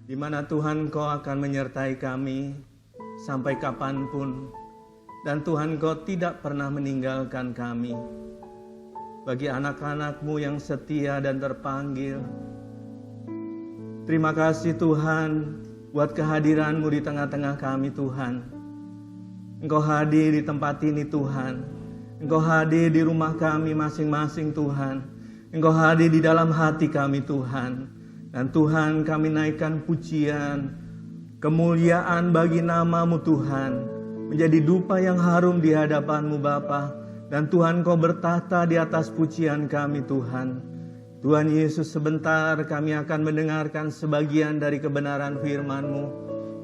di mana Tuhan Kau akan menyertai kami sampai kapanpun, dan Tuhan Kau tidak pernah meninggalkan kami. Bagi anak-anak-Mu yang setia dan terpanggil, terima kasih Tuhan buat kehadiran-Mu di tengah-tengah kami Tuhan. Engkau hadir di tempat ini Tuhan. Engkau hadir di rumah kami masing-masing Tuhan. Engkau hadir di dalam hati kami Tuhan. Dan Tuhan, kami naikkan pujian, kemuliaan bagi nama-Mu Tuhan, menjadi dupa yang harum di hadapan-Mu Bapa. Dan Tuhan, Kau bertahta di atas pujian kami Tuhan. Tuhan Yesus, sebentar kami akan mendengarkan sebagian dari kebenaran firman-Mu.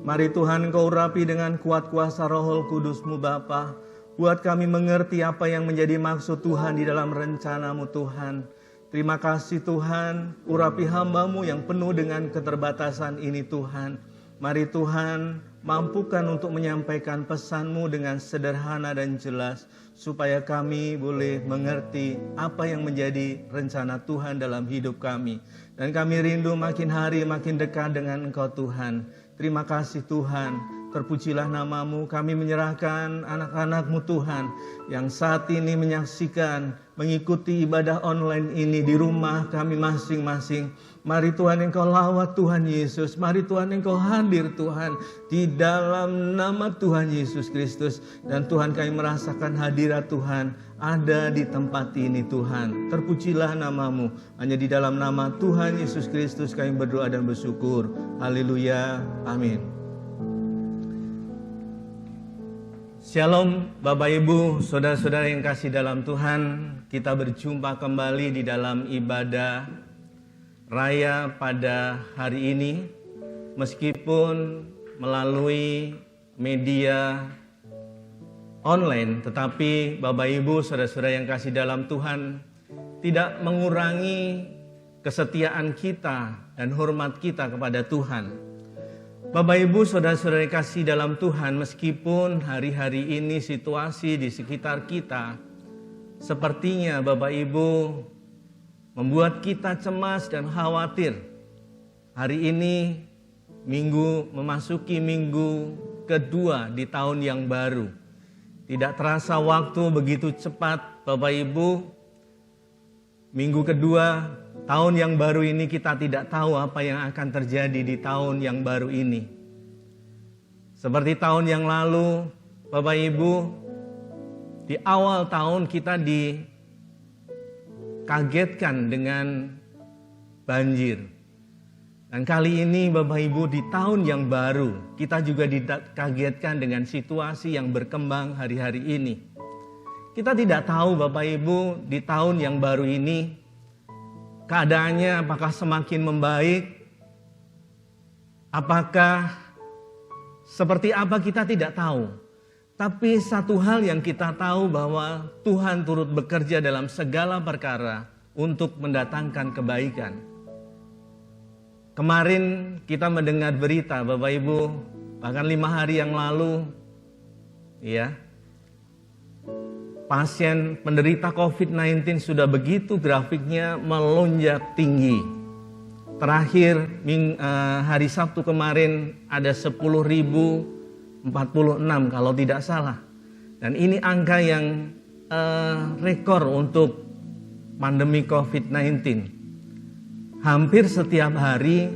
Mari Tuhan, Kau urapi dengan kuat kuasa Roh Kudus-Mu Bapa. Buat kami mengerti apa yang menjadi maksud Tuhan di dalam rencana-Mu Tuhan. Terima kasih Tuhan, urapi hamba-Mu yang penuh dengan keterbatasan ini Tuhan. Mari Tuhan, mampukan untuk menyampaikan pesan-Mu dengan sederhana dan jelas, supaya kami boleh mengerti apa yang menjadi rencana Tuhan dalam hidup kami. Dan kami rindu makin hari makin dekat dengan Engkau Tuhan. Terima kasih Tuhan, terpujilah nama-Mu. Kami menyerahkan anak-anak-Mu Tuhan, yang saat ini menyaksikan, mengikuti ibadah online ini di rumah kami masing-masing. Mari Tuhan, Engkau lawat Tuhan Yesus. Mari Tuhan, Engkau hadir Tuhan, di dalam nama Tuhan Yesus Kristus. Dan Tuhan, kami merasakan hadirat Tuhan ada di tempat ini Tuhan. Terpujilah nama-Mu. Hanya di dalam nama Tuhan Yesus Kristus kami berdoa dan bersyukur. Haleluya. Amin. Shalom Bapak Ibu, saudara-saudara yang kasih dalam Tuhan. Kita berjumpa kembali di dalam ibadah raya pada hari ini. Meskipun melalui media online, tetapi Bapak Ibu, saudara-saudara yang kasih dalam Tuhan, tidak mengurangi kesetiaan kita dan hormat kita kepada Tuhan. Bapak Ibu, saudara-saudara yang kasih dalam Tuhan, meskipun hari-hari ini situasi di sekitar kita sepertinya Bapak Ibu membuat kita cemas dan khawatir. Hari ini memasuki minggu kedua di tahun yang baru. Tidak terasa waktu begitu cepat Bapak Ibu. Minggu kedua tahun yang baru ini, kita tidak tahu apa yang akan terjadi di tahun yang baru ini. Seperti tahun yang lalu, Bapak Ibu, di awal tahun kita dikagetkan dengan banjir. Dan kali ini Bapak Ibu, di tahun yang baru, kita juga dikagetkan dengan situasi yang berkembang hari-hari ini. Kita tidak tahu Bapak Ibu, di tahun yang baru ini keadaannya apakah semakin membaik, apakah seperti apa kita tidak tahu. Tapi satu hal yang kita tahu bahwa Tuhan turut bekerja dalam segala perkara untuk mendatangkan kebaikan. Kemarin kita mendengar berita Bapak Ibu, bahkan 5 hari yang lalu, ya, pasien penderita COVID-19 sudah begitu grafiknya melonjak tinggi. Terakhir hari Sabtu kemarin ada 10.046 kalau tidak salah. Dan ini angka yang rekor untuk pandemi COVID-19. Hampir setiap hari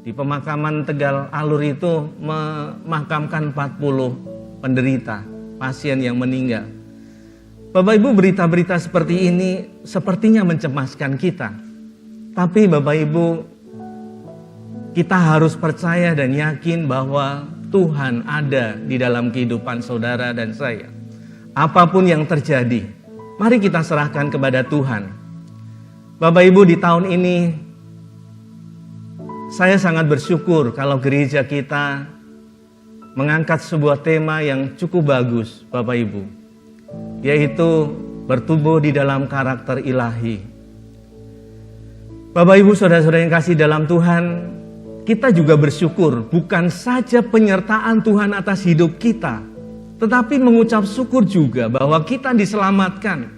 di pemakaman Tegal Alur itu memakamkan 40 penderita, pasien yang meninggal. Bapak Ibu, berita-berita seperti ini sepertinya mencemaskan kita. Tapi Bapak Ibu, kita harus percaya dan yakin bahwa Tuhan ada di dalam kehidupan saudara dan saya. Apapun yang terjadi, mari kita serahkan kepada Tuhan. Bapak Ibu, di tahun ini saya sangat bersyukur kalau gereja kita mengangkat sebuah tema yang cukup bagus Bapak Ibu, yaitu bertumbuh di dalam karakter ilahi. Bapak Ibu, saudara-saudara yang kasih dalam Tuhan, kita juga bersyukur bukan saja penyertaan Tuhan atas hidup kita, tetapi mengucap syukur juga bahwa kita diselamatkan.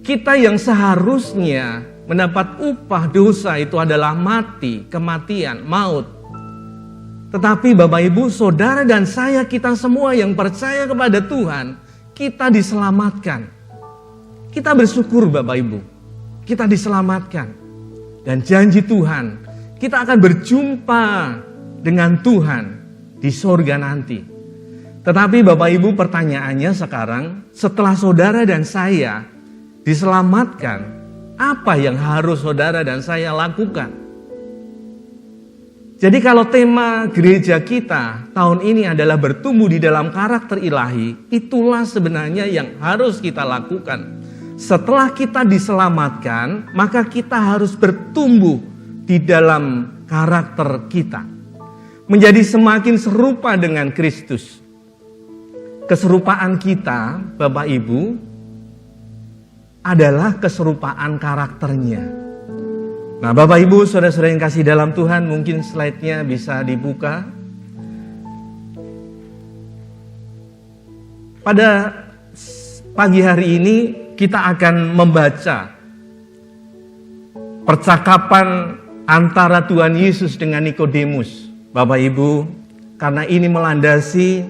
Kita yang seharusnya mendapat upah dosa itu adalah mati, kematian, maut. Tetapi Bapak Ibu, saudara dan saya, kita semua yang percaya kepada Tuhan, kita diselamatkan. Kita bersyukur Bapak Ibu, kita diselamatkan. Dan janji Tuhan, kita akan berjumpa dengan Tuhan di sorga nanti. Tetapi Bapak Ibu, pertanyaannya sekarang, setelah saudara dan saya diselamatkan, apa yang harus saudara dan saya lakukan? Jadi kalau tema gereja kita tahun ini adalah bertumbuh di dalam karakter ilahi, itulah sebenarnya yang harus kita lakukan. Setelah kita diselamatkan, maka kita harus bertumbuh di dalam karakter kita. Menjadi semakin serupa dengan Kristus. Keserupaan kita, Bapak Ibu, adalah keserupaan karakternya. Nah, Bapak Ibu, saudara-saudara yang kasih dalam Tuhan, mungkin slide-nya bisa dibuka. Pada pagi hari ini kita akan membaca percakapan antara Tuhan Yesus dengan Nikodemus. Bapak Ibu, karena ini melandasi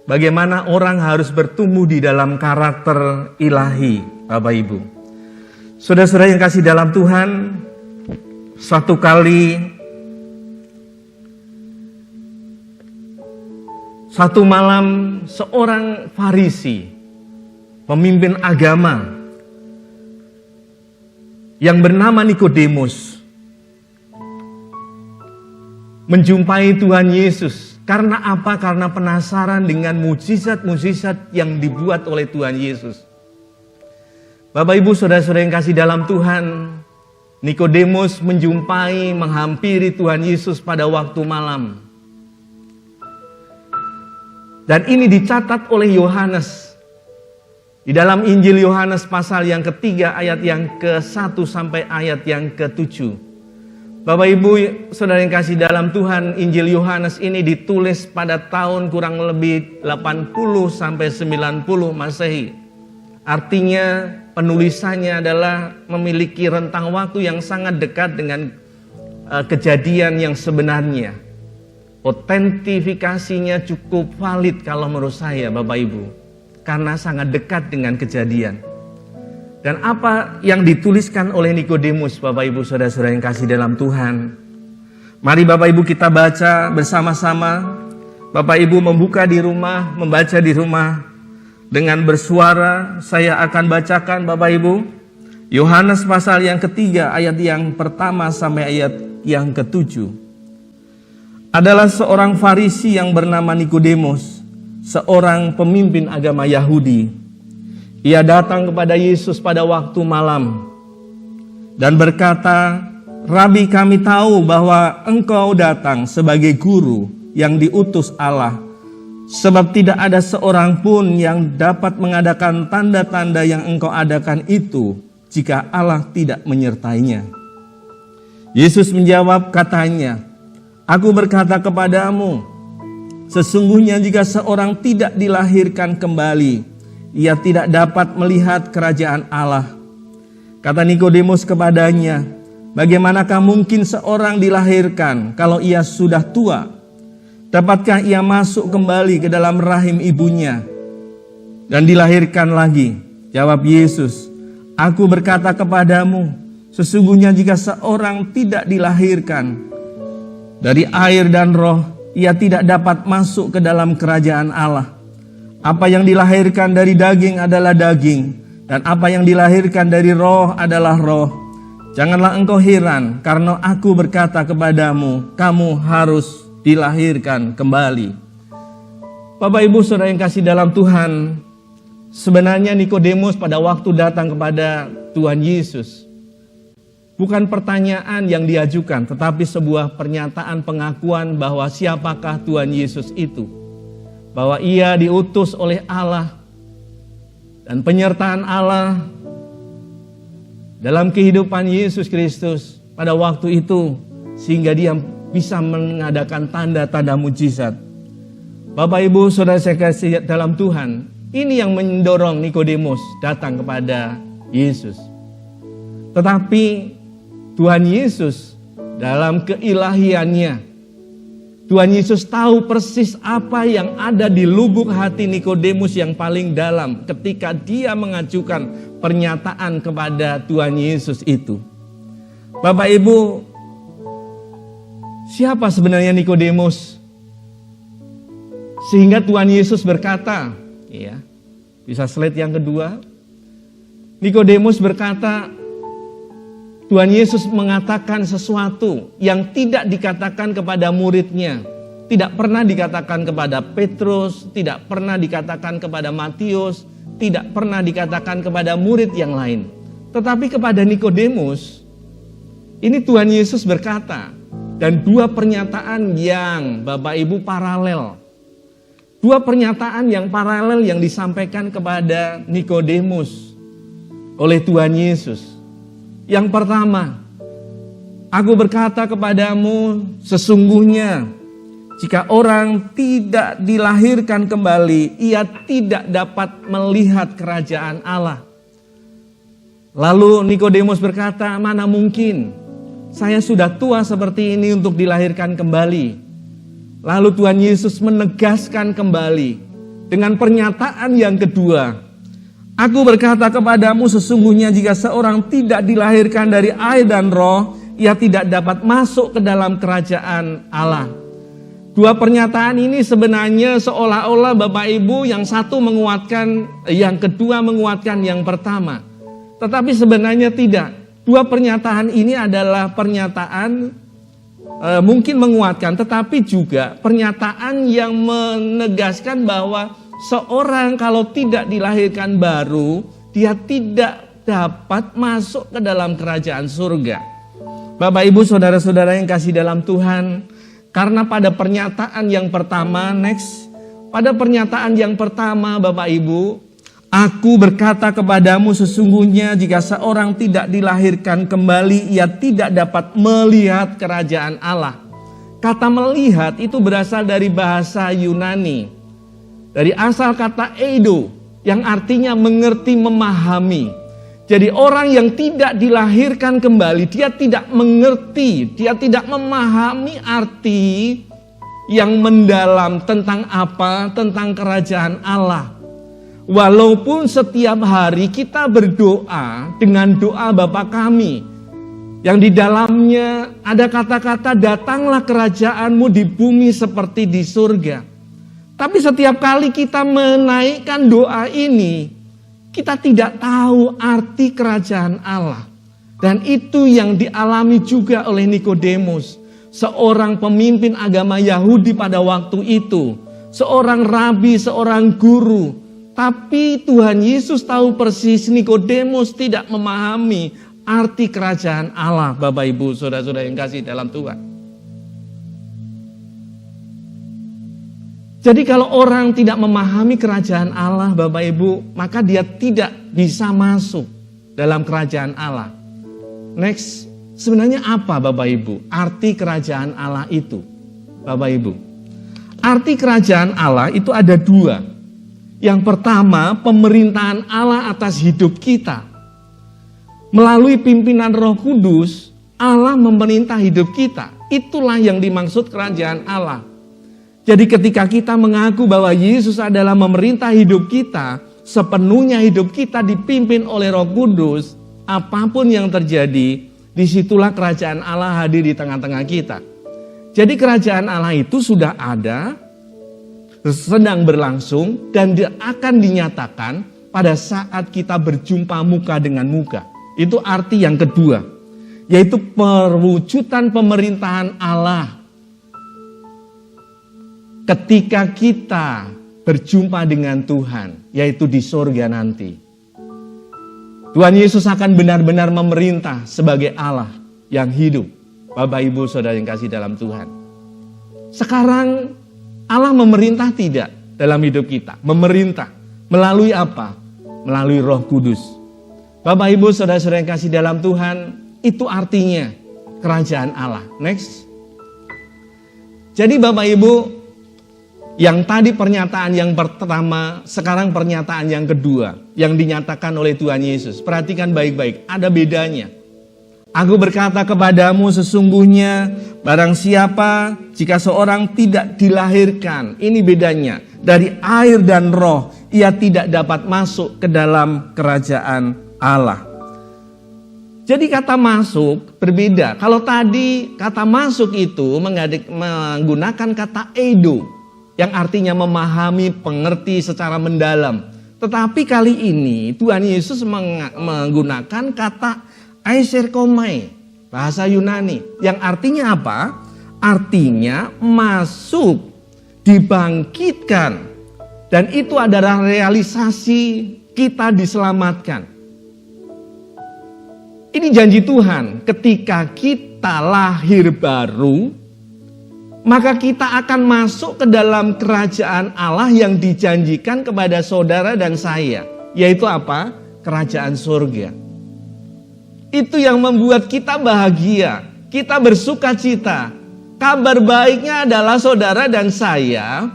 bagaimana orang harus bertumbuh di dalam karakter ilahi, Bapak Ibu. Saudara-saudara yang kasih dalam Tuhan, suatu kali, satu malam seorang Farisi, pemimpin agama yang bernama Nikodemus, menjumpai Tuhan Yesus. Karena apa? Karena penasaran dengan mujizat-mujizat yang dibuat oleh Tuhan Yesus. Bapak Ibu, saudara-saudara yang kasih dalam Tuhan, Nikodemus menghampiri Tuhan Yesus pada waktu malam. Dan ini dicatat oleh Yohanes. Di dalam Injil Yohanes pasal yang ketiga ayat yang ke-1 sampai ayat yang ke-7. Bapak Ibu, saudara yang kasih dalam Tuhan, Injil Yohanes ini ditulis pada tahun kurang lebih 80 sampai 90 Masehi. Artinya penulisannya adalah memiliki rentang waktu yang sangat dekat dengan kejadian yang sebenarnya. Otentifikasinya cukup valid kalau menurut saya, Bapak Ibu, karena sangat dekat dengan kejadian. Dan apa yang dituliskan oleh Nikodemus, Bapak Ibu, saudara-saudara yang kasih dalam Tuhan, mari Bapak Ibu kita baca bersama-sama. Bapak Ibu membuka di rumah, membaca di rumah. Dengan bersuara saya akan bacakan, Bapak Ibu. Yohanes pasal yang ketiga ayat yang pertama sampai ayat yang ke-7. Adalah seorang Farisi yang bernama Nikodemus, seorang pemimpin agama Yahudi. Ia datang kepada Yesus pada waktu malam dan berkata, "Rabi, kami tahu bahwa engkau datang sebagai guru yang diutus Allah. Sebab tidak ada seorang pun yang dapat mengadakan tanda-tanda yang engkau adakan itu jika Allah tidak menyertainya." Yesus menjawab katanya, "Aku berkata kepadamu, sesungguhnya jika seorang tidak dilahirkan kembali, ia tidak dapat melihat kerajaan Allah." Kata Nikodemus kepadanya, "Bagaimanakah mungkin seorang dilahirkan kalau ia sudah tua? Dapatkah ia masuk kembali ke dalam rahim ibunya dan dilahirkan lagi?" Jawab Yesus, "Aku berkata kepadamu, sesungguhnya jika seorang tidak dilahirkan dari air dan roh, ia tidak dapat masuk ke dalam kerajaan Allah. Apa yang dilahirkan dari daging adalah daging, dan apa yang dilahirkan dari roh adalah roh. Janganlah engkau heran, karena aku berkata kepadamu, kamu harus dilahirkan kembali." Bapak Ibu saudara yang kasih dalam Tuhan, sebenarnya Nikodemus pada waktu datang kepada Tuhan Yesus, bukan pertanyaan yang diajukan, tetapi sebuah pernyataan pengakuan bahwa siapakah Tuhan Yesus itu. Bahwa ia diutus oleh Allah dan penyertaan Allah dalam kehidupan Yesus Kristus pada waktu itu, sehingga dia bisa mengadakan tanda-tanda mujizat. Bapak Ibu saudara saya kasih dalam Tuhan, ini yang mendorong Nikodemus datang kepada Yesus. Tetapi Tuhan Yesus dalam keilahiannya Tuhan Yesus tahu persis apa yang ada di lubuk hati Nikodemus yang paling dalam ketika dia mengajukan pernyataan kepada Tuhan Yesus itu. Bapak Ibu, siapa sebenarnya Nikodemus? Sehingga Tuhan Yesus berkata, ya, bisa slide yang kedua. Nikodemus berkata, Tuhan Yesus mengatakan sesuatu yang tidak dikatakan kepada muridnya. Tidak pernah dikatakan kepada Petrus, tidak pernah dikatakan kepada Matius, tidak pernah dikatakan kepada murid yang lain. Tetapi kepada Nikodemus, ini Tuhan Yesus berkata, dan dua pernyataan yang Bapak Ibu paralel. Dua pernyataan yang paralel yang disampaikan kepada Nikodemus oleh Tuhan Yesus. Yang pertama, aku berkata kepadamu, sesungguhnya jika orang tidak dilahirkan kembali, ia tidak dapat melihat kerajaan Allah. Lalu Nikodemus berkata, mana mungkin, saya sudah tua seperti ini untuk dilahirkan kembali. Lalu Tuhan Yesus menegaskan kembali dengan pernyataan yang kedua, aku berkata kepadamu, sesungguhnya jika seorang tidak dilahirkan dari air dan roh, ia tidak dapat masuk ke dalam kerajaan Allah. Dua pernyataan ini sebenarnya seolah-olah Bapak Ibu yang satu menguatkan, yang kedua menguatkan yang pertama. Tetapi sebenarnya tidak. Dua pernyataan ini adalah pernyataan mungkin menguatkan, tetapi juga pernyataan yang menegaskan bahwa seorang kalau tidak dilahirkan baru, dia tidak dapat masuk ke dalam kerajaan surga. Bapak Ibu saudara-saudara yang kasih dalam Tuhan, karena pada pernyataan yang pertama, pada pernyataan yang pertama Bapak Ibu, aku berkata kepadamu sesungguhnya jika seorang tidak dilahirkan kembali, ia tidak dapat melihat kerajaan Allah. Kata melihat itu berasal dari bahasa Yunani. Dari asal kata eido yang artinya mengerti, memahami. Jadi orang yang tidak dilahirkan kembali, dia tidak mengerti, dia tidak memahami arti yang mendalam tentang apa, tentang kerajaan Allah. Walaupun setiap hari kita berdoa dengan doa Bapa kami, yang di dalamnya ada kata-kata datanglah kerajaanmu di bumi seperti di surga. Tapi setiap kali kita menaikkan doa ini, kita tidak tahu arti kerajaan Allah. Dan itu yang dialami juga oleh Nikodemus, seorang pemimpin agama Yahudi pada waktu itu, seorang rabi, seorang guru. Tapi Tuhan Yesus tahu persis Nikodemus tidak memahami arti kerajaan Allah, Bapak Ibu, saudara-saudara yang kasih dalam Tuhan. Jadi kalau orang tidak memahami kerajaan Allah, Bapak Ibu, maka dia tidak bisa masuk dalam kerajaan Allah. Sebenarnya apa Bapak Ibu arti kerajaan Allah itu? Bapak Ibu, arti kerajaan Allah itu ada dua. Yang pertama, pemerintahan Allah atas hidup kita. Melalui pimpinan Roh Kudus, Allah memerintah hidup kita. Itulah yang dimaksud kerajaan Allah. Jadi ketika kita mengaku bahwa Yesus adalah memerintah hidup kita, sepenuhnya hidup kita dipimpin oleh Roh Kudus, apapun yang terjadi, disitulah kerajaan Allah hadir di tengah-tengah kita. Jadi kerajaan Allah itu sudah ada, sedang berlangsung, dan akan dinyatakan pada saat kita berjumpa muka dengan muka. Itu arti yang kedua, yaitu perwujudan pemerintahan Allah. Ketika kita berjumpa dengan Tuhan, yaitu di surga nanti. Tuhan Yesus akan benar-benar memerintah sebagai Allah yang hidup. Bapak Ibu saudara yang kasih dalam Tuhan. Sekarang Allah memerintah tidak dalam hidup kita. Memerintah. Melalui apa? Melalui Roh Kudus. Bapak Ibu saudara-saudara yang kasih dalam Tuhan, itu artinya kerajaan Allah. Jadi Bapak Ibu, yang tadi pernyataan yang pertama, sekarang pernyataan yang kedua yang dinyatakan oleh Tuhan Yesus. Perhatikan baik-baik, ada bedanya. Aku berkata kepadamu sesungguhnya barang siapa jika seorang tidak dilahirkan, ini bedanya, dari air dan roh, ia tidak dapat masuk ke dalam kerajaan Allah. Jadi kata masuk berbeda. Kalau tadi kata masuk itu menggunakan kata eido, yang artinya memahami, pengerti secara mendalam. Tetapi kali ini Tuhan Yesus menggunakan kata aiserkomai, bahasa Yunani, yang artinya apa? Artinya masuk, dibangkitkan, dan itu adalah realisasi kita diselamatkan. Ini janji Tuhan, ketika kita lahir baru, maka kita akan masuk ke dalam kerajaan Allah yang dijanjikan kepada saudara dan saya, yaitu apa? Kerajaan surga. Itu yang membuat kita bahagia, kita bersuka cita. Kabar baiknya adalah saudara dan saya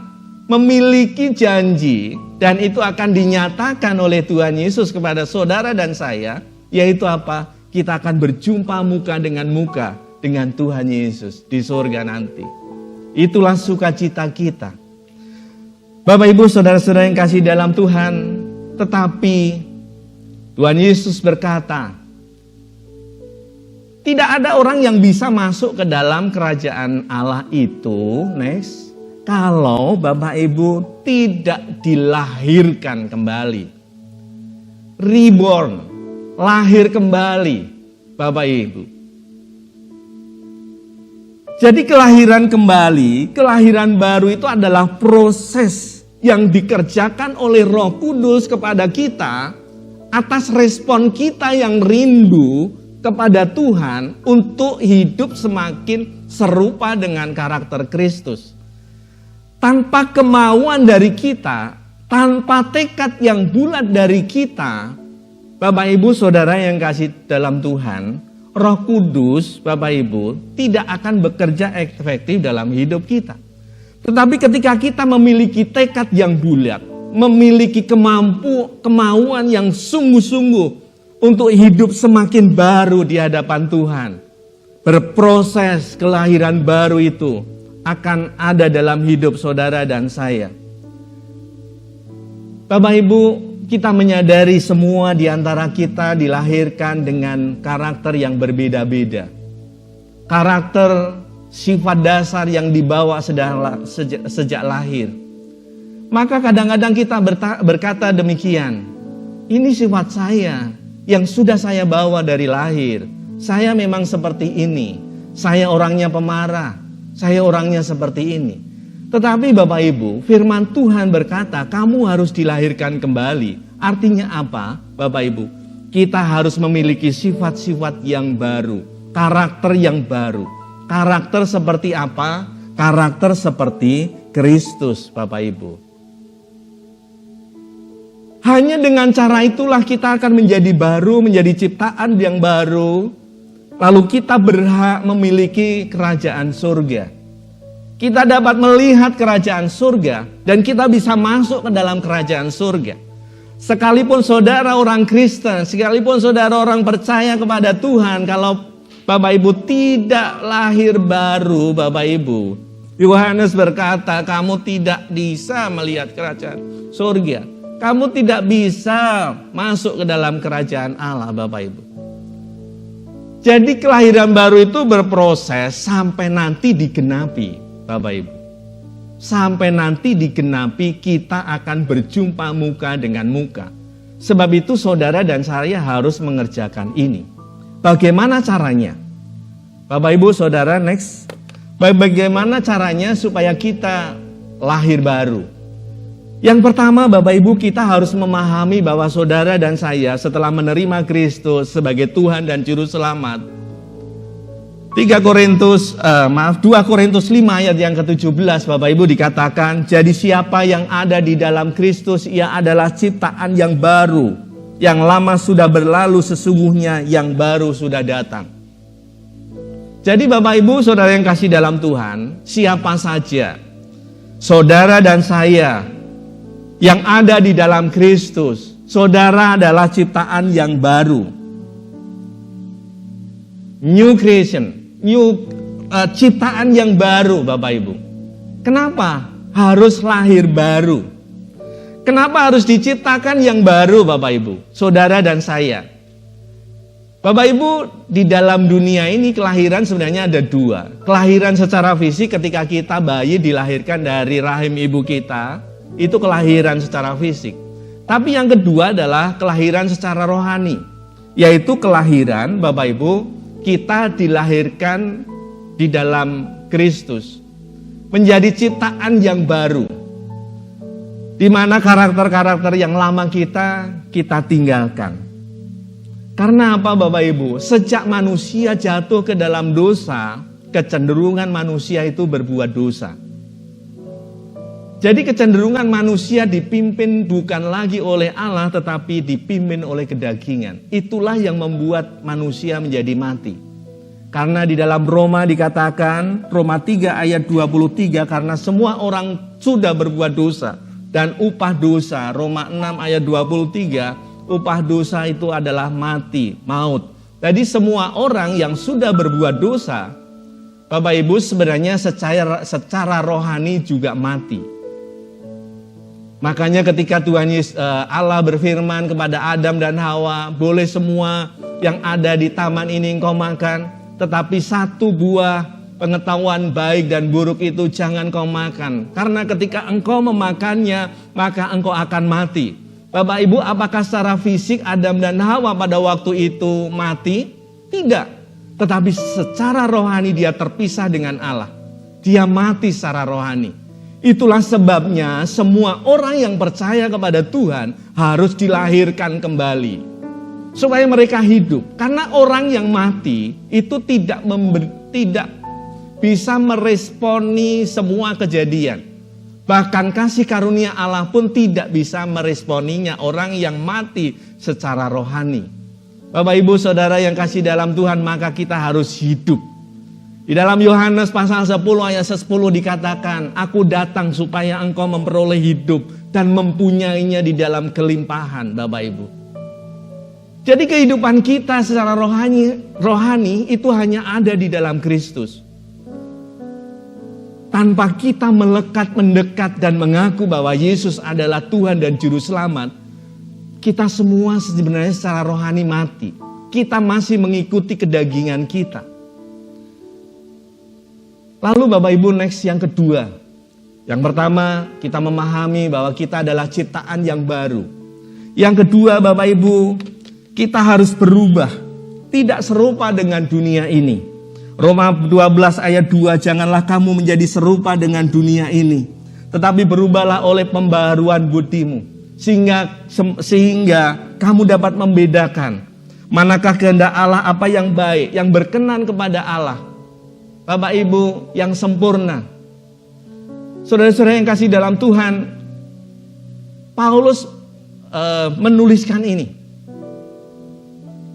memiliki janji, dan itu akan dinyatakan oleh Tuhan Yesus kepada saudara dan saya, yaitu apa? Kita akan berjumpa muka dengan Tuhan Yesus di surga nanti. Itulah sukacita kita. Bapak Ibu saudara-saudara yang kasih dalam Tuhan, tetapi Tuhan Yesus berkata, tidak ada orang yang bisa masuk ke dalam kerajaan Allah itu, kalau Bapak Ibu tidak dilahirkan kembali. Reborn, lahir kembali, Bapak Ibu. Jadi kelahiran kembali, kelahiran baru itu adalah proses yang dikerjakan oleh Roh Kudus kepada kita atas respon kita yang rindu kepada Tuhan untuk hidup semakin serupa dengan karakter Kristus. Tanpa kemauan dari kita, tanpa tekad yang bulat dari kita, Bapak Ibu saudara yang kasih dalam Tuhan, Roh Kudus Bapak Ibu tidak akan bekerja efektif dalam hidup kita. Tetapi ketika kita memiliki tekad yang bulat, memiliki kemauan yang sungguh-sungguh untuk hidup semakin baru di hadapan Tuhan, berproses kelahiran baru itu akan ada dalam hidup saudara dan saya. Bapak Ibu, kita menyadari semua di antara kita dilahirkan dengan karakter yang berbeda-beda. Karakter sifat dasar yang dibawa sejak lahir. Maka kadang-kadang kita berkata demikian, ini sifat saya yang sudah saya bawa dari lahir. Saya memang seperti ini. Saya orangnya pemarah. Saya orangnya seperti ini. Tetapi Bapak Ibu, firman Tuhan berkata kamu harus dilahirkan kembali. Artinya apa Bapak Ibu? Kita harus memiliki sifat-sifat yang baru. Karakter yang baru. Karakter seperti apa? Karakter seperti Kristus Bapak Ibu. Hanya dengan cara itulah kita akan menjadi baru, menjadi ciptaan yang baru. Lalu kita berhak memiliki kerajaan surga. Kita dapat melihat kerajaan surga dan kita bisa masuk ke dalam kerajaan surga. Sekalipun saudara orang Kristen, sekalipun saudara orang percaya kepada Tuhan, kalau Bapak Ibu tidak lahir baru Bapak Ibu, Yohanes berkata kamu tidak bisa melihat kerajaan surga. Kamu tidak bisa masuk ke dalam kerajaan Allah Bapak Ibu. Jadi kelahiran baru itu berproses sampai nanti digenapi Bapak Ibu. Sampai nanti digenapi kita akan berjumpa muka dengan muka. Sebab itu saudara dan saya harus mengerjakan ini. Bagaimana caranya? Bapak Ibu saudara next. Bagaimana caranya supaya kita lahir baru? Yang pertama Bapak Ibu kita harus memahami bahwa saudara dan saya setelah menerima Kristus sebagai Tuhan dan Juru Selamat. 2 Korintus 5 ayat yang ke-17 Bapak Ibu dikatakan, jadi siapa yang ada di dalam Kristus ia adalah ciptaan yang baru. Yang lama sudah berlalu sesungguhnya yang baru sudah datang. Jadi Bapak Ibu saudara yang kasih dalam Tuhan, siapa saja saudara dan saya yang ada di dalam Kristus, saudara adalah ciptaan yang baru. New creation, ciptaan yang baru Bapak Ibu. Kenapa harus lahir baru? Kenapa harus diciptakan yang baru Bapak Ibu, saudara dan saya? Bapak Ibu, di dalam dunia ini kelahiran sebenarnya ada dua. Kelahiran secara fisik ketika kita bayi dilahirkan dari rahim ibu kita, itu kelahiran secara fisik. Tapi yang kedua adalah kelahiran secara rohani, yaitu kelahiran Bapak Ibu, kita dilahirkan di dalam Kristus, menjadi ciptaan yang baru, di mana karakter-karakter yang lama kita tinggalkan. Karena apa Bapak Ibu? Sejak manusia jatuh ke dalam dosa, kecenderungan manusia itu berbuat dosa. Jadi kecenderungan manusia dipimpin bukan lagi oleh Allah, tetapi dipimpin oleh kedagingan. Itulah yang membuat manusia menjadi mati. Karena di dalam Roma dikatakan, Roma 3 ayat 23, karena semua orang sudah berbuat dosa. Dan upah dosa, Roma 6 ayat 23, upah dosa itu adalah mati, maut. Jadi semua orang yang sudah berbuat dosa, Bapak Ibu, sebenarnya secara rohani juga mati. Makanya ketika Tuhan Yesus Allah berfirman kepada Adam dan Hawa, boleh semua yang ada di taman ini engkau makan, tetapi satu buah pengetahuan baik dan buruk itu jangan kau makan. Karena ketika engkau memakannya, maka engkau akan mati. Bapak Ibu, apakah secara fisik Adam dan Hawa pada waktu itu mati? Tidak. Tetapi secara rohani dia terpisah dengan Allah. Dia mati secara rohani. Itulah sebabnya semua orang yang percaya kepada Tuhan harus dilahirkan kembali. Supaya mereka hidup. Karena orang yang mati itu tidak bisa meresponi semua kejadian. Bahkan kasih karunia Allah pun tidak bisa meresponinya orang yang mati secara rohani. Bapak Ibu Saudara yang kasih dalam Tuhan, maka kita harus hidup. Di dalam Yohanes pasal 10 ayat 10 dikatakan, aku datang supaya engkau memperoleh hidup dan mempunyainya di dalam kelimpahan, Bapak Ibu. Jadi kehidupan kita secara rohani itu hanya ada di dalam Kristus. Tanpa kita melekat, mendekat dan mengaku bahwa Yesus adalah Tuhan dan Juru Selamat, kita semua sebenarnya secara rohani mati. Kita masih mengikuti kedagingan kita. Lalu Bapak Ibu next yang kedua. Yang pertama kita memahami bahwa kita adalah ciptaan yang baru. Yang kedua Bapak Ibu, kita harus berubah. Tidak serupa dengan dunia ini. Roma 12 ayat 2, janganlah kamu menjadi serupa dengan dunia ini. Tetapi berubahlah oleh pembaharuan budimu. Sehingga kamu dapat membedakan. Manakah kehendak Allah, apa yang baik, yang berkenan kepada Allah. Bapak Ibu yang sempurna. Saudara-saudara yang kasih dalam Tuhan, Paulus menuliskan ini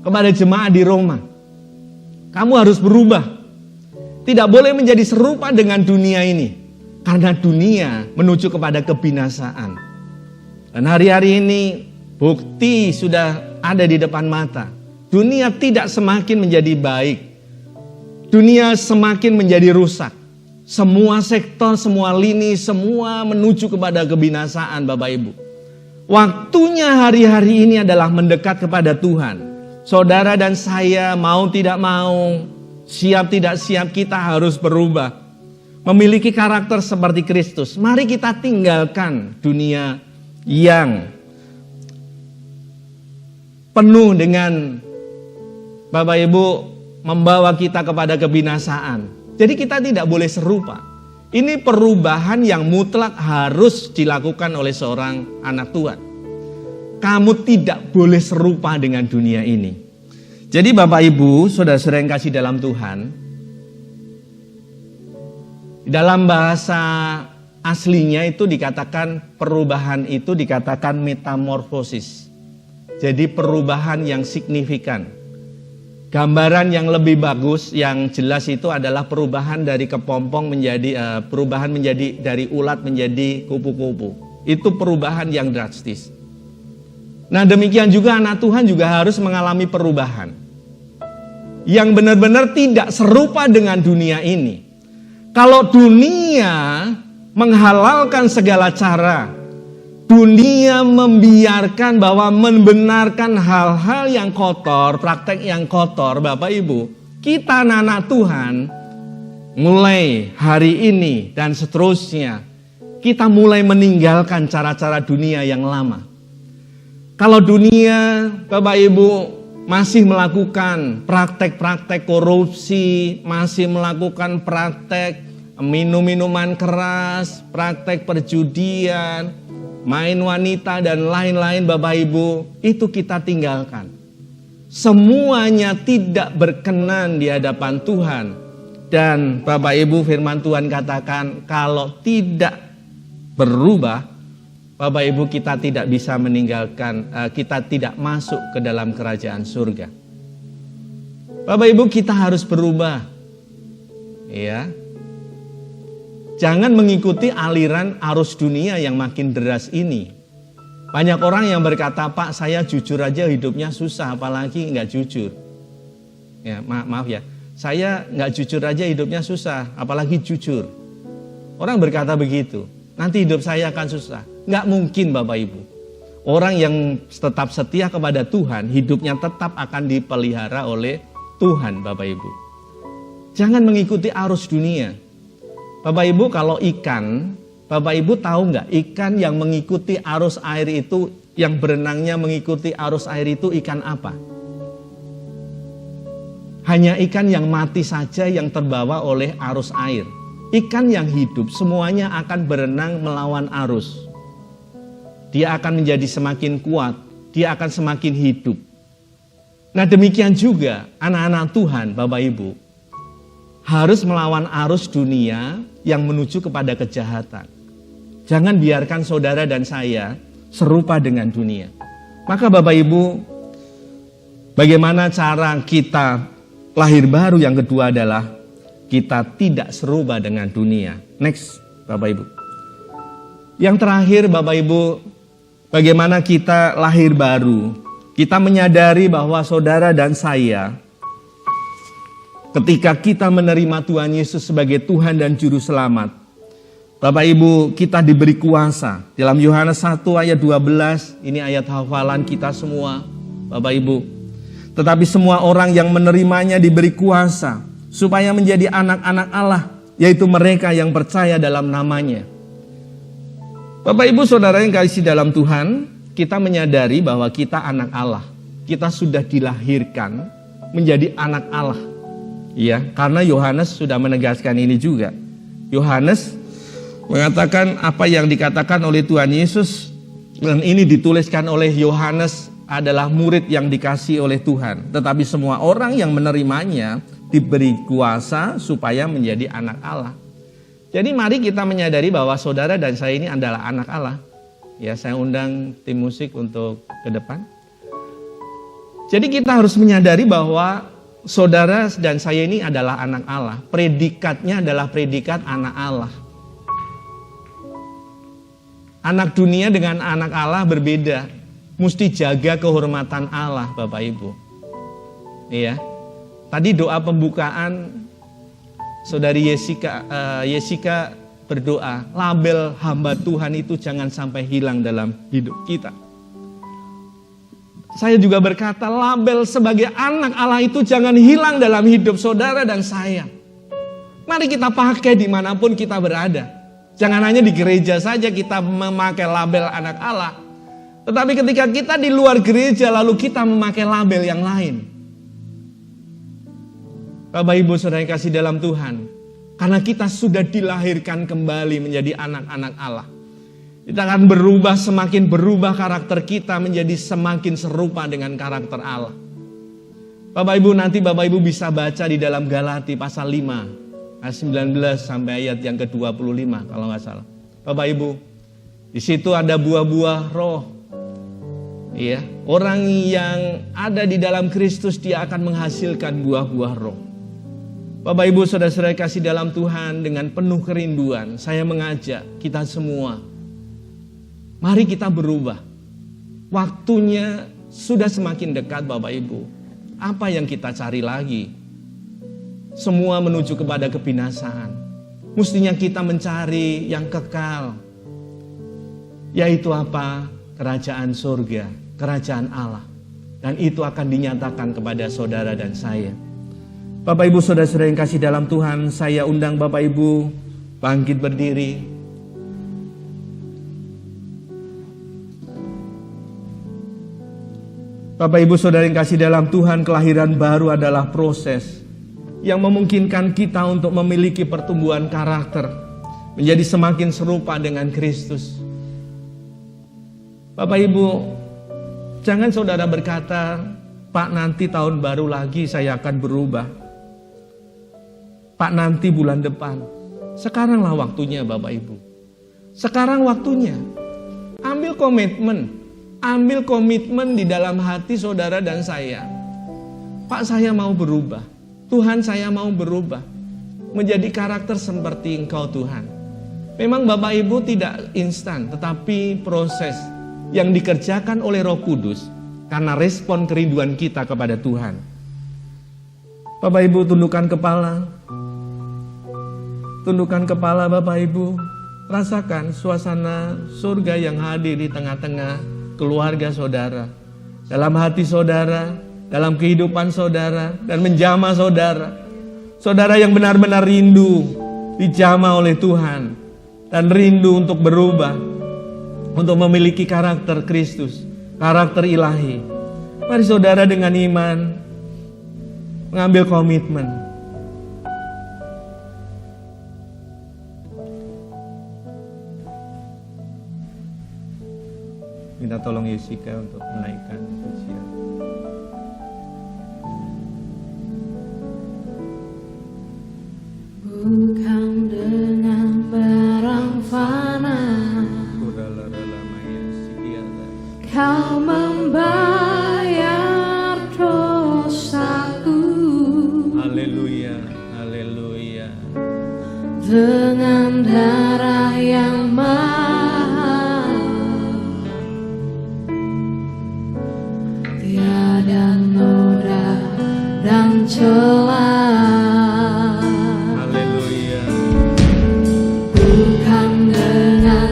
kepada jemaat di Roma. Kamu harus berubah. Tidak boleh menjadi serupa dengan dunia ini. Karena dunia menuju kepada kebinasaan. Dan hari-hari ini bukti sudah ada di depan mata. Dunia tidak semakin menjadi baik. Dunia semakin menjadi rusak. Semua sektor, semua lini, semua menuju kepada kebinasaan Bapak Ibu. Waktunya hari-hari ini adalah mendekat kepada Tuhan. Saudara dan saya mau tidak mau, siap tidak siap kita harus berubah. Memiliki karakter seperti Kristus. Mari kita tinggalkan dunia yang penuh dengan Bapak Ibu membawa kita kepada kebinasaan. Jadi kita tidak boleh serupa. Ini perubahan yang mutlak harus dilakukan oleh seorang anak Tuhan. Kamu tidak boleh serupa dengan dunia ini. Jadi Bapak Ibu, saudara-saudara yang kasih dalam Tuhan, dalam bahasa aslinya itu dikatakan perubahan itu dikatakan metamorfosis. Jadi perubahan yang signifikan. Gambaran yang lebih bagus, yang jelas itu adalah perubahan dari kepompong menjadi perubahan menjadi dari ulat menjadi kupu-kupu. Itu perubahan yang drastis. Nah demikian juga anak Tuhan juga harus mengalami perubahan. yang benar-benar tidak serupa dengan dunia ini. Kalau dunia menghalalkan segala cara, dunia membiarkan bahwa membenarkan hal-hal yang kotor, praktek yang kotor, Bapak Ibu, kita anak-anak Tuhan, mulai hari ini dan seterusnya, kita mulai meninggalkan cara-cara dunia yang lama. Kalau dunia, Bapak Ibu, masih melakukan praktek-praktek korupsi, masih melakukan praktek minum-minuman keras, praktek perjudian, main wanita dan lain-lain, Bapak Ibu, itu kita tinggalkan. Semuanya tidak berkenan di hadapan Tuhan. Dan Bapak Ibu, firman Tuhan katakan, kalau tidak berubah, Bapak Ibu, kita tidak bisa meninggalkan, kita tidak masuk ke dalam kerajaan surga. Bapak Ibu, kita harus berubah. Ya. Jangan mengikuti aliran arus dunia yang makin deras ini. Banyak orang yang berkata, Pak, saya jujur aja hidupnya susah, apalagi nggak jujur. Ya, maaf ya, saya nggak jujur aja hidupnya susah, apalagi jujur. Orang berkata begitu, nanti hidup saya akan susah. Nggak mungkin, Bapak Ibu. Orang yang tetap setia kepada Tuhan, hidupnya tetap akan dipelihara oleh Tuhan, Bapak Ibu. Jangan mengikuti arus dunia. Bapak Ibu, kalau ikan, Bapak Ibu tahu nggak, ikan yang mengikuti arus air itu, yang berenangnya mengikuti arus air itu ikan apa? Hanya ikan yang mati saja yang terbawa oleh arus air. Ikan yang hidup semuanya akan berenang melawan arus. Dia akan menjadi semakin kuat, dia akan semakin hidup. Nah, demikian juga anak-anak Tuhan, Bapak Ibu, harus melawan arus dunia yang menuju kepada kejahatan. Jangan biarkan saudara dan saya serupa dengan dunia. Maka Bapak Ibu, bagaimana cara kita lahir baru yang kedua adalah kita tidak serupa dengan dunia. Next, Bapak Ibu. Yang terakhir, Bapak Ibu, bagaimana kita lahir baru? Kita menyadari bahwa saudara dan saya, ketika kita menerima Tuhan Yesus sebagai Tuhan dan Juru Selamat, Bapak Ibu, kita diberi kuasa. Dalam Yohanes 1 ayat 12, ini ayat hafalan kita semua, Bapak Ibu. Tetapi semua orang yang menerimanya diberi kuasa, supaya menjadi anak-anak Allah, yaitu mereka yang percaya dalam namanya. Bapak Ibu Saudara yang kasih dalam Tuhan, kita menyadari bahwa kita anak Allah. Kita sudah dilahirkan menjadi anak Allah. Ya, karena Yohanes sudah menegaskan ini juga. Yohanes mengatakan apa yang dikatakan oleh Tuhan Yesus, dan ini dituliskan oleh Yohanes adalah murid yang dikasih oleh Tuhan. Tetapi semua orang yang menerimanya diberi kuasa supaya menjadi anak Allah. Jadi mari kita menyadari bahwa saudara dan saya ini adalah anak Allah. Ya, saya undang tim musik untuk ke depan. Jadi kita harus menyadari bahwa saudara dan saya ini adalah anak Allah. Predikatnya adalah predikat anak Allah. Anak dunia dengan anak Allah berbeda. Mesti jaga kehormatan Allah, Bapak Ibu. Iya. Tadi doa pembukaan Saudari Yesika berdoa, label hamba Tuhan itu jangan sampai hilang dalam hidup kita. Saya juga berkata, label sebagai anak Allah itu jangan hilang dalam hidup saudara dan saya. Mari kita pakai dimanapun kita berada. Jangan hanya di gereja saja kita memakai label anak Allah. Tetapi ketika kita di luar gereja lalu kita memakai label yang lain. Bapak Ibu Saudara yang kasih dalam Tuhan, karena kita sudah dilahirkan kembali menjadi anak-anak Allah, kita akan berubah, semakin berubah karakter kita menjadi semakin serupa dengan karakter Allah. Bapak Ibu, nanti Bapak Ibu bisa baca di dalam Galati pasal 5 ayat 19 sampai ayat yang ke-25 kalau nggak salah. Bapak Ibu, di situ ada buah-buah roh. Iya, orang yang ada di dalam Kristus dia akan menghasilkan buah-buah roh. Bapak Ibu Saudara-saudara kasih dalam Tuhan, dengan penuh kerinduan saya mengajak kita semua, mari kita berubah. Waktunya sudah semakin dekat Bapak Ibu. Apa yang kita cari lagi? Semua menuju kepada kebinasaan. Mestinya kita mencari yang kekal. Yaitu apa? Kerajaan surga, kerajaan Allah. Dan itu akan dinyatakan kepada saudara dan saya. Bapak Ibu saudara-saudara yang kasih dalam Tuhan, saya undang Bapak Ibu bangkit berdiri. Bapak Ibu saudara yang kasih dalam Tuhan, kelahiran baru adalah proses yang memungkinkan kita untuk memiliki pertumbuhan karakter, menjadi semakin serupa dengan Kristus. Bapak Ibu, jangan saudara berkata, Pak nanti tahun baru lagi saya akan berubah. Pak nanti bulan depan. Sekaranglah waktunya Bapak Ibu. Sekarang waktunya. Ambil komitmen. Ambil komitmen di dalam hati saudara dan saya. Pak saya mau berubah. Tuhan saya mau berubah. Menjadi karakter seperti Engkau Tuhan. Memang Bapak Ibu tidak instan, tetapi proses yang dikerjakan oleh Roh Kudus karena respon kerinduan kita kepada Tuhan. Bapak Ibu tundukkan kepala. Tundukkan kepala Bapak Ibu. Rasakan suasana surga yang hadir di tengah-tengah keluarga saudara. Dalam hati saudara, dalam kehidupan saudara, dan menjamah saudara. Saudara yang benar-benar rindu dijamah oleh Tuhan. Dan rindu untuk berubah. Untuk memiliki karakter Kristus, karakter ilahi. Mari saudara dengan iman mengambil komitmen. Minta tolong Yesika untuk menaikkan pujian. Bukan dengan barang fana Kau membayar dosaku. Haleluya, haleluya. Dengan darah yang mahal, tiada noda dan celah. Haleluya. Bukan dengan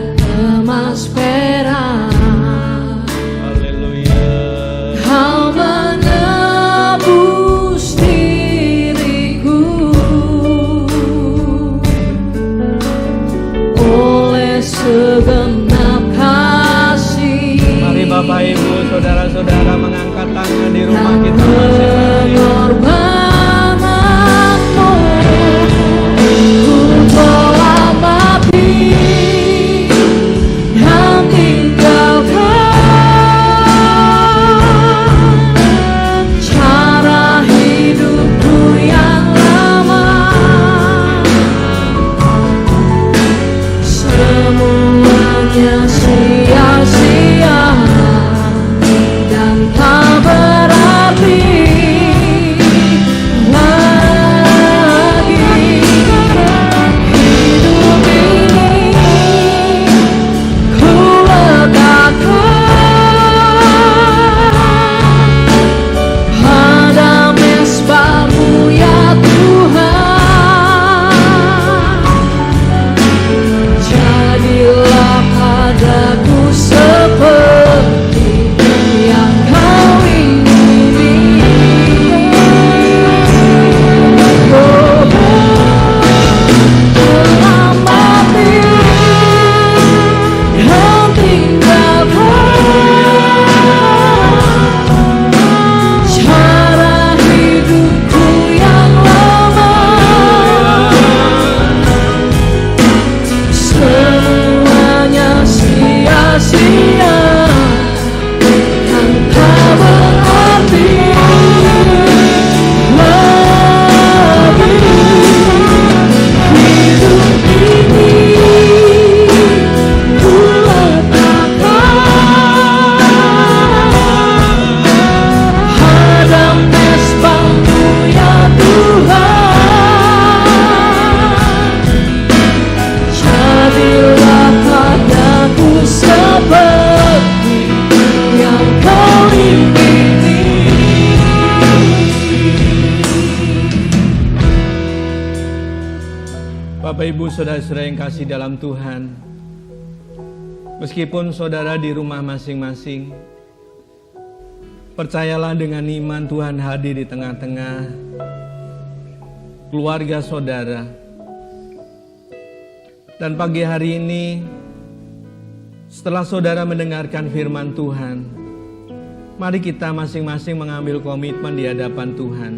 emas perak Kau menebus diriku oleh segenap kasih. Mari Bapak Ibu, saudara-saudara mengangkat tangan di rumah kita masing-masing. Pengorbananmu ku telah mati dan tinggalkan sia-sia dan tak berarti lagi hidup ini ku letakkan pada mezbah-Mu ya Tuhan. Jadilah padaku Ibu saudara-saudara yang kasih dalam Tuhan, meskipun saudara di rumah masing-masing, percayalah dengan iman Tuhan hadir di tengah-tengah keluarga saudara. Dan pagi hari ini, setelah saudara mendengarkan firman Tuhan, mari kita masing-masing mengambil komitmen di hadapan Tuhan.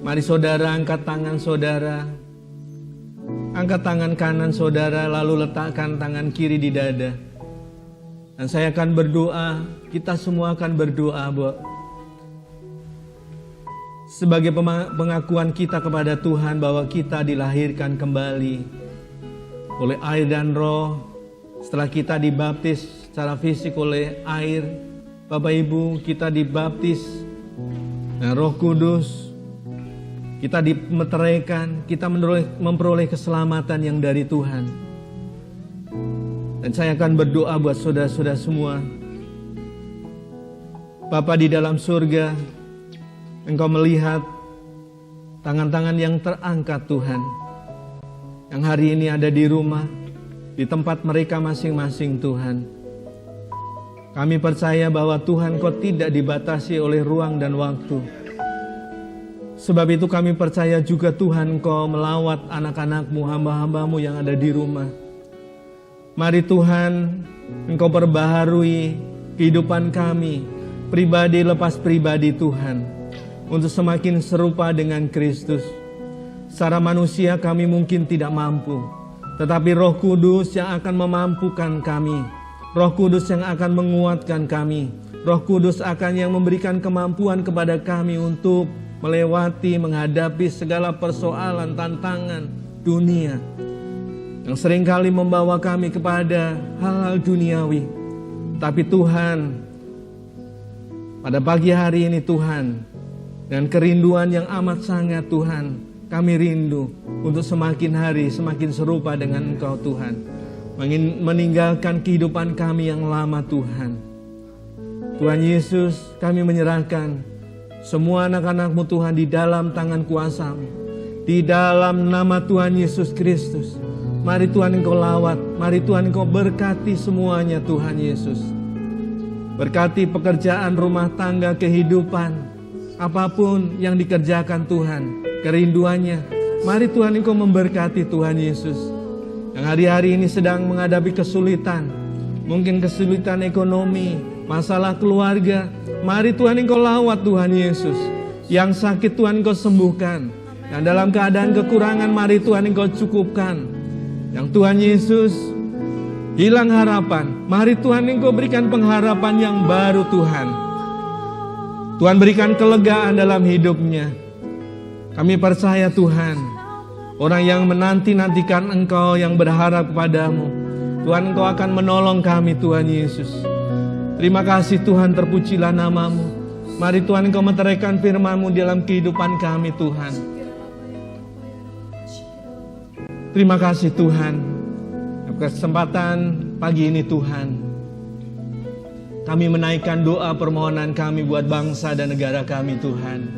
Mari saudara angkat tangan saudara, angkat tangan kanan saudara, lalu letakkan tangan kiri di dada. Dan saya akan berdoa, kita semua akan berdoa, Bu. Sebagai pengakuan kita kepada Tuhan bahwa kita dilahirkan kembali oleh air dan roh. Setelah kita dibaptis secara fisik oleh air, Bapak Ibu, kita dibaptis dengan Roh Kudus. Kita dimeteraikan, kita memperoleh keselamatan yang dari Tuhan. Dan saya akan berdoa buat saudara-saudara semua. Bapa di dalam surga, Engkau melihat tangan-tangan yang terangkat Tuhan, yang hari ini ada di rumah, di tempat mereka masing-masing Tuhan. Kami percaya bahwa Tuhan Kau tidak dibatasi oleh ruang dan waktu. Sebab itu kami percaya juga Tuhan Kau melawat anak-anak-Mu, hamba-hamba-Mu yang ada di rumah. Mari Tuhan, Engkau perbaharui kehidupan kami, pribadi lepas pribadi Tuhan, untuk semakin serupa dengan Kristus. Secara manusia kami mungkin tidak mampu, tetapi Roh Kudus yang akan memampukan kami, Roh Kudus yang akan menguatkan kami, Roh Kudus akan yang memberikan kemampuan kepada kami untuk melewati, menghadapi segala persoalan, tantangan dunia yang seringkali membawa kami kepada hal-hal duniawi. Tapi Tuhan, pada pagi hari ini Tuhan, dengan kerinduan yang amat sangat Tuhan, kami rindu untuk semakin hari semakin serupa dengan Engkau Tuhan, meninggalkan kehidupan kami yang lama Tuhan. Tuhan Yesus, kami menyerahkan semua anak-anak-Mu Tuhan di dalam tangan kuasa-Mu. Di dalam nama Tuhan Yesus Kristus, mari Tuhan Engkau lawat, mari Tuhan Engkau berkati semuanya Tuhan Yesus. Berkati pekerjaan rumah tangga, kehidupan, apapun yang dikerjakan Tuhan, kerinduannya. Mari Tuhan Engkau memberkati Tuhan Yesus. Yang hari-hari ini sedang menghadapi kesulitan, mungkin kesulitan ekonomi, masalah keluarga, mari Tuhan Engkau lawat Tuhan Yesus. Yang sakit Tuhan Engkau sembuhkan. Yang dalam keadaan kekurangan mari Tuhan Engkau cukupkan. Yang Tuhan Yesus hilang harapan, mari Tuhan Engkau berikan pengharapan yang baru Tuhan. Tuhan berikan kelegaan dalam hidupnya. Kami percaya Tuhan, orang yang menanti-nantikan Engkau, yang berharap kepadamu, Tuhan Engkau akan menolong kami Tuhan Yesus. Terima kasih Tuhan, terpujilah nama-Mu. Mari Tuhan Engkau meteraikan firman-Mu dalam kehidupan kami Tuhan. Terima kasih Tuhan, kesempatan pagi ini Tuhan, kami menaikkan doa permohonan kami buat bangsa dan negara kami Tuhan.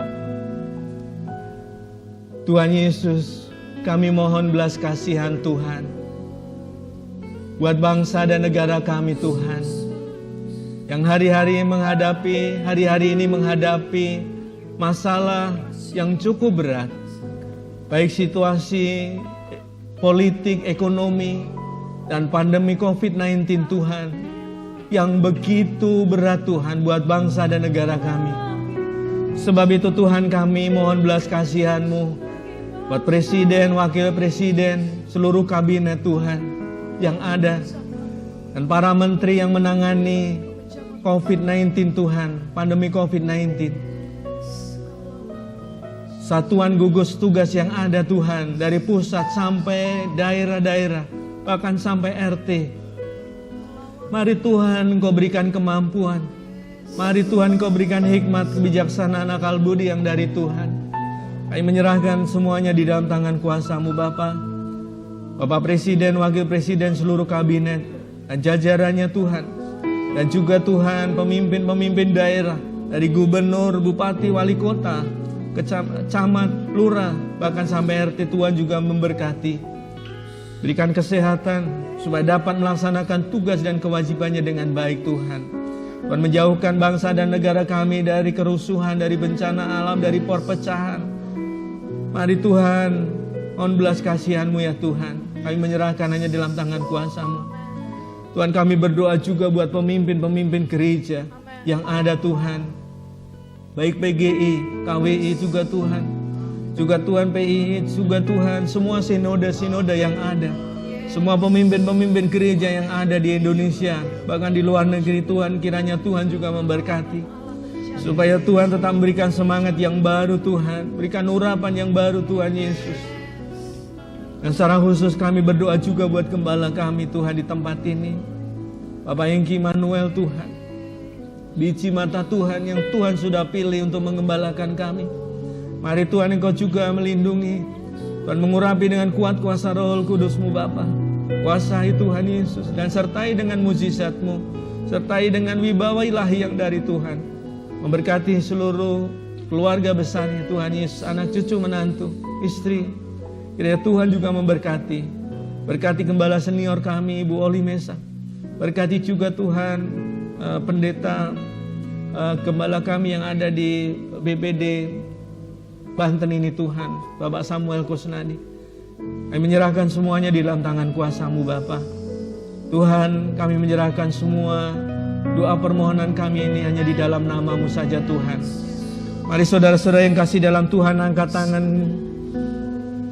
Tuhan Yesus, kami mohon belas kasihan Tuhan buat bangsa dan negara kami Tuhan, yang hari-hari ini menghadapi masalah yang cukup berat, baik situasi politik, ekonomi, dan pandemi COVID-19 Tuhan, yang begitu berat Tuhan buat bangsa dan negara kami. Sebab itu Tuhan, kami mohon belas kasihan-Mu buat presiden, wakil presiden, seluruh kabinet Tuhan yang ada, dan para menteri yang menangani COVID-19 Tuhan, pandemi COVID-19. Satuan gugus tugas yang ada Tuhan, dari pusat sampai daerah-daerah, bahkan sampai RT. Mari Tuhan Engkau berikan kemampuan. Mari Tuhan Engkau berikan hikmat, kebijaksanaan, akal budi yang dari Tuhan. Kami menyerahkan semuanya di dalam tangan kuasa-Mu Bapa. Bapak Presiden, Wakil Presiden, seluruh kabinet, dan jajarannya Tuhan. Dan juga Tuhan pemimpin-pemimpin daerah, dari gubernur, bupati, wali kota, camat, lurah, bahkan sampai RT, Tuhan juga memberkati. Berikan kesehatan supaya dapat melaksanakan tugas dan kewajibannya dengan baik Tuhan. Tuhan menjauhkan bangsa dan negara kami dari kerusuhan, dari bencana alam, dari perpecahan. Mari Tuhan, mohon belas kasihan-Mu ya Tuhan. Kami menyerahkan hanya dalam tangan kuasa-Mu. Tuhan, kami berdoa juga buat pemimpin-pemimpin gereja yang ada Tuhan. Baik PGI, KWI juga Tuhan. Juga Tuhan PII, juga Tuhan. Semua sinode-sinode yang ada. Semua pemimpin-pemimpin gereja yang ada di Indonesia. Bahkan di luar negeri Tuhan, kiranya Tuhan juga memberkati. Supaya Tuhan tetap memberikan semangat yang baru Tuhan. Berikan urapan yang baru Tuhan Yesus. Dan secara khusus kami berdoa juga buat gembala kami Tuhan di tempat ini. Bapak Hengki Manuel Tuhan. Biji mata Tuhan yang Tuhan sudah pilih untuk mengembalakan kami. Mari Tuhan Engkau juga melindungi. Tuhan mengurapi dengan kuat kuasa Roh Kudus-Mu Bapa. Kuasai Tuhan Yesus. Dan sertai dengan mujizat-Mu. Sertai dengan wibawa ilahi yang dari Tuhan. Memberkati seluruh keluarga besar Tuhan Yesus. Anak cucu menantu, istri. Kiranya Tuhan juga memberkati. Berkati gembala senior kami Ibu Oli Mesa. Berkati juga Tuhan pendeta gembala kami yang ada di BPD Banten ini Tuhan, Bapak Samuel Kusnadi. Kami menyerahkan semuanya di dalam tangan kuasa-Mu Bapa. Tuhan, kami menyerahkan semua doa permohonan kami ini hanya di dalam nama-Mu saja Tuhan. Mari saudara-saudara yang kasih dalam Tuhan, angkat tangan,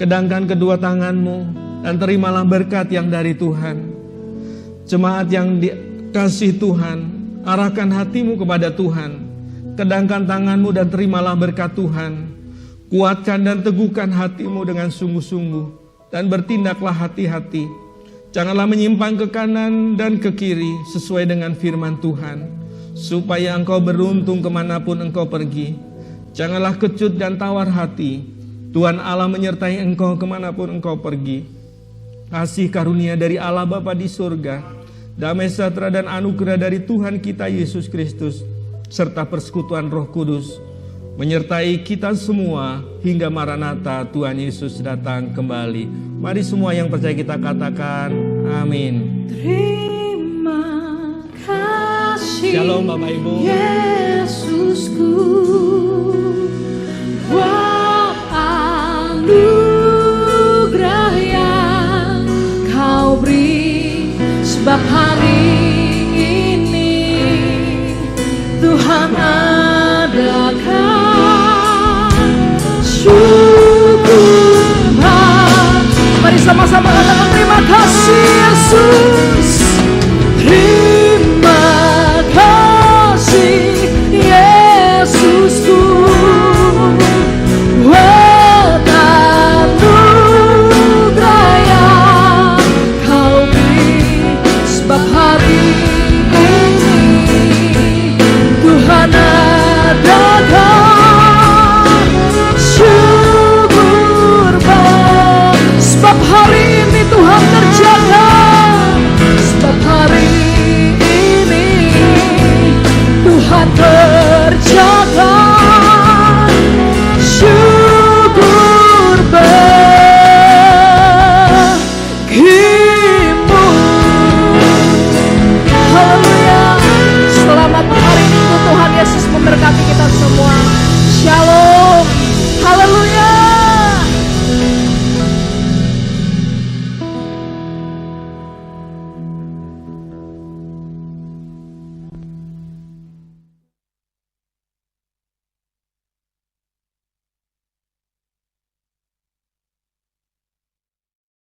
kedangkan kedua tangan-Mu dan terimalah berkat yang dari Tuhan. Jemaat yang dikasih Tuhan, arahkan hatimu kepada Tuhan. Kedangkan tangan-Mu dan terimalah berkat Tuhan. Kuatkan dan teguhkan hatimu dengan sungguh-sungguh dan bertindaklah hati-hati. Janganlah menyimpang ke kanan dan ke kiri sesuai dengan firman Tuhan, supaya engkau beruntung kemanapun engkau pergi. Janganlah kecut dan tawar hati. Tuhan Allah menyertai engkau kemanapun engkau pergi. Kasih karunia dari Allah Bapa di surga, damai sejahtera dan anugerah dari Tuhan kita Yesus Kristus, serta persekutuan Roh Kudus menyertai kita semua hingga Maranatha Tuhan Yesus datang kembali. Mari semua yang percaya kita katakan amin. Terima kasih Shalom Bapak Ibu. Yesusku, buat anugerah yang Kau beri, sebab hari ini Tuhan